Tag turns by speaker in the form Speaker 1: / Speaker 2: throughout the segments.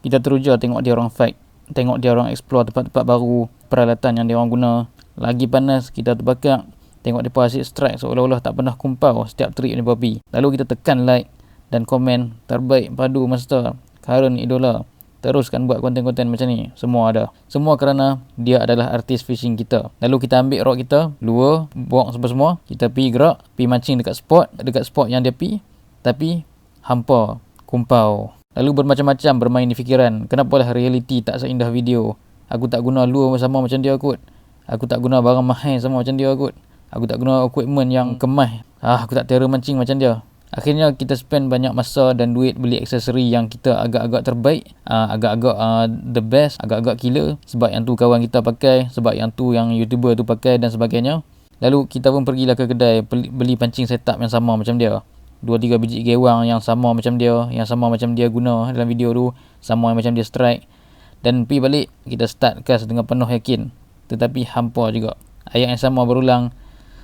Speaker 1: Kita teruja tengok dia orang fight, tengok dia orang explore tempat-tempat baru, peralatan yang dia orang guna. Lagi panas, kita terbakar, tengok dia asyik strike seolah-olah tak pernah kumpau setiap trip dia babi. Lalu kita tekan like dan komen, terbaik padu master, current idola. Teruskan buat konten-konten macam ni. Semua ada. Semua kerana dia adalah artis fishing kita. Lalu kita ambil rod kita, lure, buang semua. Kita pergi gerak, pergi mancing dekat spot yang dia pergi. Tapi hampa, kumpau. Lalu bermacam-macam bermain di fikiran. Kenapalah realiti tak seindah video? Aku tak guna lure sama macam dia kot. Aku tak guna barang mahal sama macam dia kot. Aku tak guna equipment yang kemah. Aku tak terror mancing macam dia. Akhirnya kita spend banyak masa dan duit beli aksesori yang kita agak-agak terbaik, agak-agak the best, agak-agak killer. Sebab yang tu kawan kita pakai, sebab yang tu yang YouTuber tu pakai dan sebagainya. Lalu kita pun pergilah ke kedai beli pancing setup yang sama macam dia. 2-3 biji gewang yang sama macam dia, yang sama macam dia guna dalam video tu, sama macam dia strike. Dan pergi balik, kita start cast dengan penuh yakin. Tetapi hampa juga. Ayat yang sama berulang.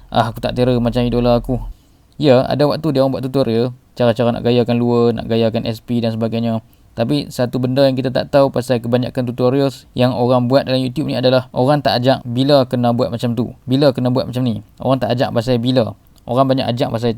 Speaker 1: Aku tak terror macam idola aku. Ya, ada waktu dia orang buat tutorial, cara-cara nak gayakan lure, nak gayakan SP dan sebagainya. Tapi satu benda yang kita tak tahu pasal kebanyakan tutorials yang orang buat dalam YouTube ni adalah orang tak ajak bila kena buat macam tu, bila kena buat macam ni. Orang tak ajak pasal bila. Orang banyak ajak pasal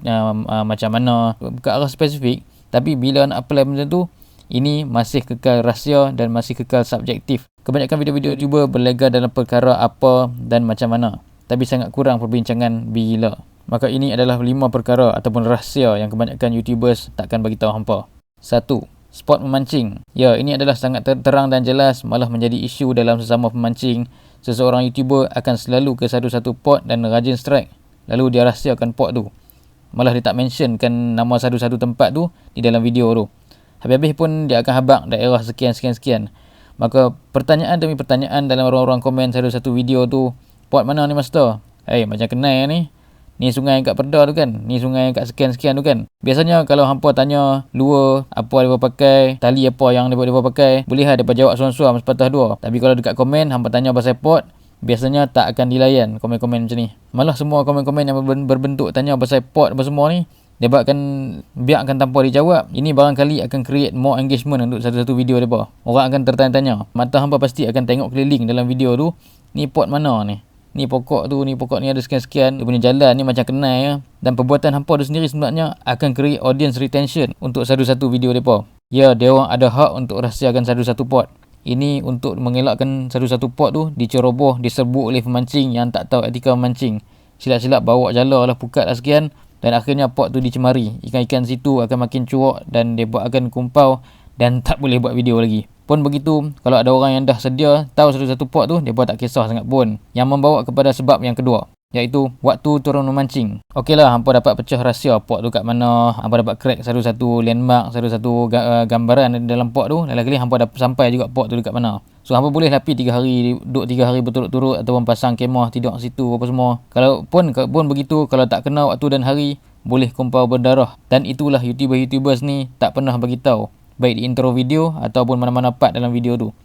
Speaker 1: macam mana, ke arah spesifik. Tapi bila nak apply macam tu, ini masih kekal rahsia dan masih kekal subjektif. Kebanyakan video-video YouTuber berlega dalam perkara apa dan macam mana. Tapi sangat kurang perbincangan bila. Maka ini adalah 5 perkara ataupun rahsia yang kebanyakan YouTubers takkan bagi tahu hampa. 1. Spot memancing. Ya, ini adalah sangat terang dan jelas, malah menjadi isu dalam sesama pemancing. Seseorang YouTuber akan selalu ke satu-satu pot dan rajin strike. Lalu dia rahsiakan pot tu. Malah dia tak mentionkan nama satu-satu tempat tu di dalam video tu. Habis-habis pun dia akan habaq daerah sekian-sekian-sekian. Maka pertanyaan demi pertanyaan dalam orang-orang komen satu-satu video tu, pot mana ni master? Macam kenal ni. Ni sungai kat Perda tu kan. Ni sungai kat sekian-sekian tu kan. Biasanya kalau hampa tanya lure apa dia pakai, tali apa yang dia pakai, boleh lah dia jawab suam-suam sepatah dua. Tapi kalau dekat komen hampa tanya pasal pot, biasanya tak akan dilayan komen-komen macam ni. Malah semua komen-komen yang berbentuk tanya pasal pot apa semua ni, dia biarkan tanpa dijawab. Ini barangkali akan create more engagement untuk satu-satu video mereka. Orang akan tertanya-tanya. Mata hampa pasti akan tengok keliling dalam video tu. Ni pot mana ni? Ni pokok tu, ni pokok ni ada sekian-sekian. Dia punya jalan ni macam kenal ya. Dan perbuatan hampa tu sendiri sebenarnya akan create audience retention untuk satu-satu video mereka. Ya, dia orang ada hak untuk rahsiakan satu-satu pot. Ini untuk mengelakkan satu-satu pot tu diceroboh, diserbu oleh pemancing yang tak tahu etika memancing. Silap-silap bawa jala lah, pukat lah sekian. Dan akhirnya pot tu dicemari. Ikan-ikan situ akan makin cuak dan dia akan kumpau dan tak boleh buat video lagi. Pun begitu, kalau ada orang yang dah sedia tahu satu-satu pot tu, dia pun tak kisah sangat pun. Yang membawa kepada sebab yang kedua, iaitu waktu turun memancing. Okeylah, hampa dapat pecah rahsia pot tu kat mana, hampa dapat crack satu-satu landmark, satu-satu gambaran dalam pot tu. Lagi-lagi hampa dapat sampai juga pot tu dekat mana. So hampa boleh lapi 3 hari, duduk 3 hari berturut-turut ataupun pasang kemah tidur kat situ apa semua. Kalau pun begitu, kalau tak kena waktu dan hari, boleh kumpau berdarah. Dan itulah YouTubers ni tak pernah bagi tahu, baik di intro video ataupun mana-mana part dalam video tu.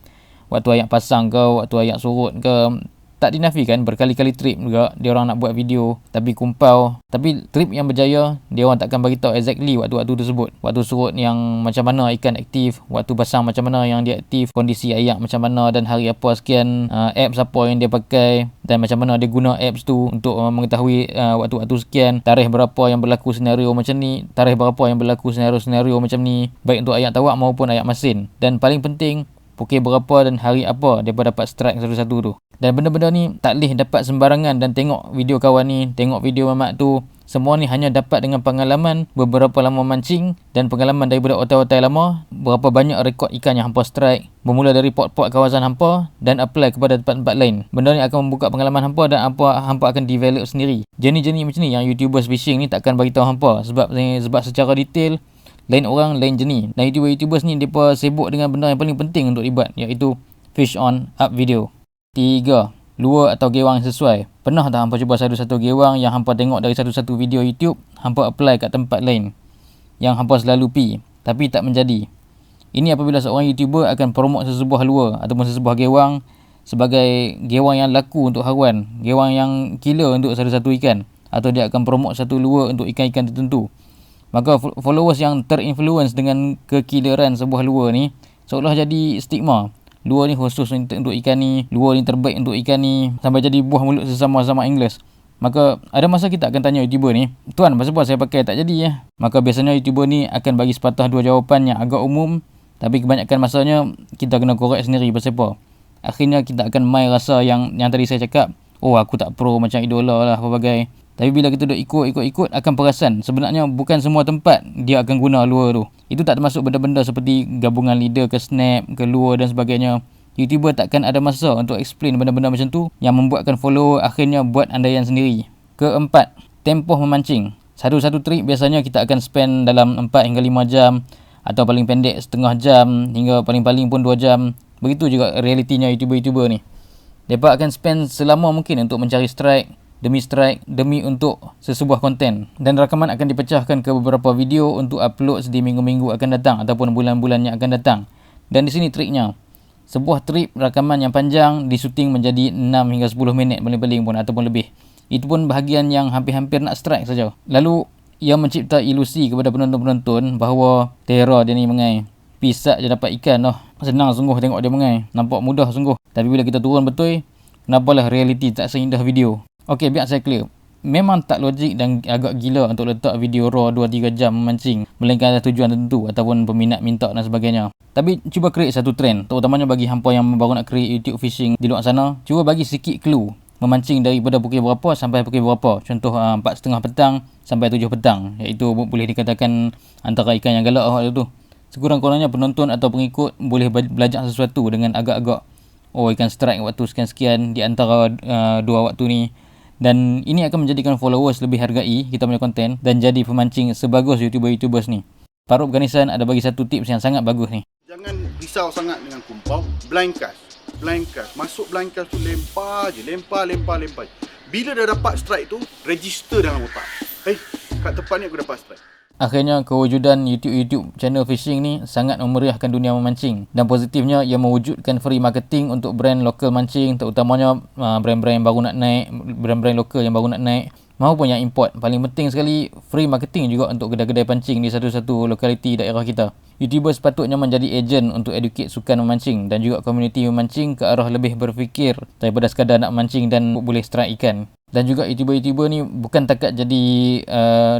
Speaker 1: Waktu ayat pasang ke, waktu ayat surut ke, tak dinafikan berkali-kali trip juga dia orang nak buat video tapi kumpau. Tapi trip yang berjaya, dia orang takkan bagi tahu exactly waktu-waktu tersebut. Waktu surut yang macam mana ikan aktif, waktu pasang macam mana yang dia aktif, kondisi ayak macam mana dan hari apa sekian, apps apa yang dia pakai dan macam mana dia guna apps tu untuk mengetahui waktu-waktu sekian, tarikh berapa yang berlaku senario macam ni, tarikh berapa yang berlaku senario macam ni, baik untuk ayak tawak maupun ayak masin. Dan paling penting, pukul berapa dan hari apa dia dapat strike satu-satu tu. Dan benda-benda ni tak boleh dapat sembarangan. Dan tengok video kawan ni, tengok video mamak tu, semua ni hanya dapat dengan pengalaman beberapa lama mancing dan pengalaman daripada otai-otai lama, berapa banyak rekod ikan yang hampa strike, bermula dari pot-pot kawasan hampa dan apply kepada tempat-tempat lain. Benda ni akan membuka pengalaman hampa dan hampa akan develop sendiri. Jenis-jenis macam ni yang YouTubers fishing ni takkan bagi tahu hampa sebab secara detail lain orang, lain jenis. Dan YouTubers ni mereka sibuk dengan benda yang paling penting untuk dibuat, iaitu fish on up video. 3. Lure atau gewang yang sesuai. Pernah tak hampa cuba satu-satu gewang yang hampa tengok dari satu-satu video YouTube, hampa apply kat tempat lain yang hampa selalu pi, tapi tak menjadi? Ini apabila seorang YouTuber akan promote sesebuah lure ataupun sesebuah gewang sebagai gewang yang laku untuk haruan, gewang yang killer untuk satu-satu ikan, atau dia akan promote satu lure untuk ikan-ikan tertentu. Maka followers yang terinfluence dengan kekileran sebuah lure ni Seolah jadi stigma. Lure ni khusus untuk ikan ni, lure ni terbaik untuk ikan ni, sampai jadi buah mulut sesama-sama Inggeris. Maka ada masa kita akan tanya YouTuber ni, "Tuan, pasal apa saya pakai tak jadi ya?" Maka biasanya YouTuber ni akan bagi sepatah dua jawapan yang agak umum, tapi kebanyakan masanya kita kena korek sendiri pasal apa. Akhirnya kita akan main rasa yang tadi saya cakap, oh aku tak pro macam idola lah pelbagai. Tapi bila kita duk ikut akan perasan sebenarnya bukan semua tempat dia akan guna lure tu. Itu tak termasuk benda-benda seperti gabungan leader ke snap ke lure dan sebagainya. YouTuber takkan ada masa untuk explain benda-benda macam tu yang membuatkan follower akhirnya buat andaian sendiri. Keempat, tempoh memancing. Satu-satu trip biasanya kita akan spend dalam 4 hingga 5 jam atau paling pendek setengah jam hingga paling-paling pun 2 jam. Begitu juga realitinya YouTuber-YouTuber ni. Mereka akan spend selama mungkin untuk mencari strike demi untuk sesebuah konten, dan rakaman akan dipecahkan ke beberapa video untuk upload di minggu-minggu akan datang ataupun bulan-bulan yang akan datang. Dan di sini triknya. Sebuah trip rakaman yang panjang disuting menjadi 6 hingga 10 minit paling-paling pun ataupun lebih. Itu pun bahagian yang hampir-hampir nak strike saja. Lalu ia mencipta ilusi kepada penonton-penonton bahawa terror dia ni mengai. Pisak je dapat ikan dah. Senang sungguh tengok dia mengai. Nampak mudah sungguh. Tapi bila kita turun betul, kenapalah realiti tak seindah video. Okey, biar saya clear. Memang tak logik dan agak gila untuk letak video raw 2-3 jam memancing, melainkan ada tujuan tertentu ataupun peminat minta dan sebagainya. Tapi cuba create satu trend, terutamanya bagi hampa yang baru nak create YouTube fishing di luar sana. Cuba bagi sikit clue memancing daripada pukul berapa sampai pukul berapa. Contoh 4.30 petang sampai 7 petang, iaitu boleh dikatakan antara ikan yang galak awak tu. Sekurang-kurangnya penonton atau pengikut boleh belajar sesuatu dengan agak-agak ikan strike waktu sekian-sekian di antara dua waktu ni. Dan ini akan menjadikan followers lebih hargai kita punya konten dan jadi pemancing sebagus YouTubers ni. Parut Afghanistan ada bagi satu tips yang sangat bagus ni.
Speaker 2: Jangan risau sangat dengan kumpau. Blind cast. Masuk blind cast tu lempar je. Bila dah dapat strike tu, register dalam otak. Kat tempat ni aku dapat strike.
Speaker 1: Akhirnya kewujudan YouTube channel fishing ni sangat memeriahkan dunia memancing, dan positifnya ia mewujudkan free marketing untuk brand lokal mancing, terutamanya brand-brand yang baru nak naik, brand-brand lokal yang baru nak naik maupun yang import. Paling penting sekali, free marketing juga untuk kedai-kedai pancing di satu-satu lokaliti daerah kita. YouTuber sepatutnya menjadi ejen untuk educate sukan memancing dan juga komuniti memancing ke arah lebih berfikir daripada sekadar nak mancing dan boleh strike ikan. Dan juga YouTuber ni bukan takat jadi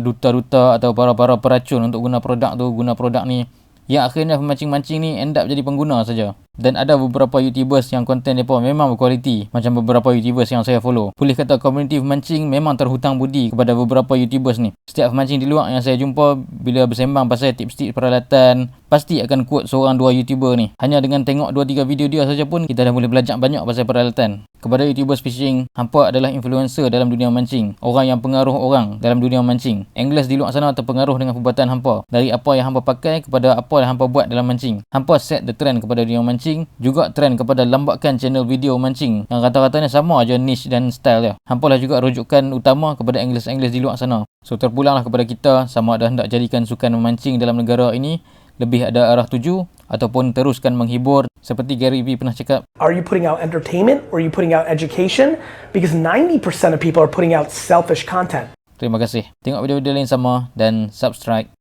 Speaker 1: duta-duta atau para-para peracun untuk guna produk ni, yang akhirnya pemancing-mancing ni end up jadi pengguna saja. Dan ada beberapa YouTubers yang konten mereka memang berkualiti, macam beberapa YouTubers yang saya follow. Boleh kata komuniti pemancing memang terhutang budi kepada beberapa YouTubers ni. Setiap pemancing di luar yang saya jumpa, bila bersembang pasal tips-tips peralatan, pasti akan quote seorang dua YouTuber ni. Hanya dengan tengok 2-3 video dia saja pun kita dah boleh belajar banyak pasal peralatan. Kepada YouTubers fishing, hampa adalah influencer dalam dunia mancing, orang yang pengaruh orang dalam dunia mancing. Anglers di luar sana terpengaruh dengan perbuatan hampa, dari apa yang hampa pakai kepada apa yang hampa buat dalam mancing. Hampa set the trend kepada dunia mancing, juga trend kepada lambatkan channel video mancing yang rata-ratanya sama aja niche dan style dia. Hampa lah juga rujukan utama kepada Anglers di luar sana. So terpulanglah kepada kita, sama ada hendak jadikan sukan memancing dalam negara ini lebih ada arah tuju ataupun teruskan menghibur seperti Gary Vee pernah cakap.
Speaker 3: Are you putting out entertainment or are you putting out education? Because 90% of people are putting out selfish content.
Speaker 1: Terima kasih. Tengok video-video lain sama dan subscribe.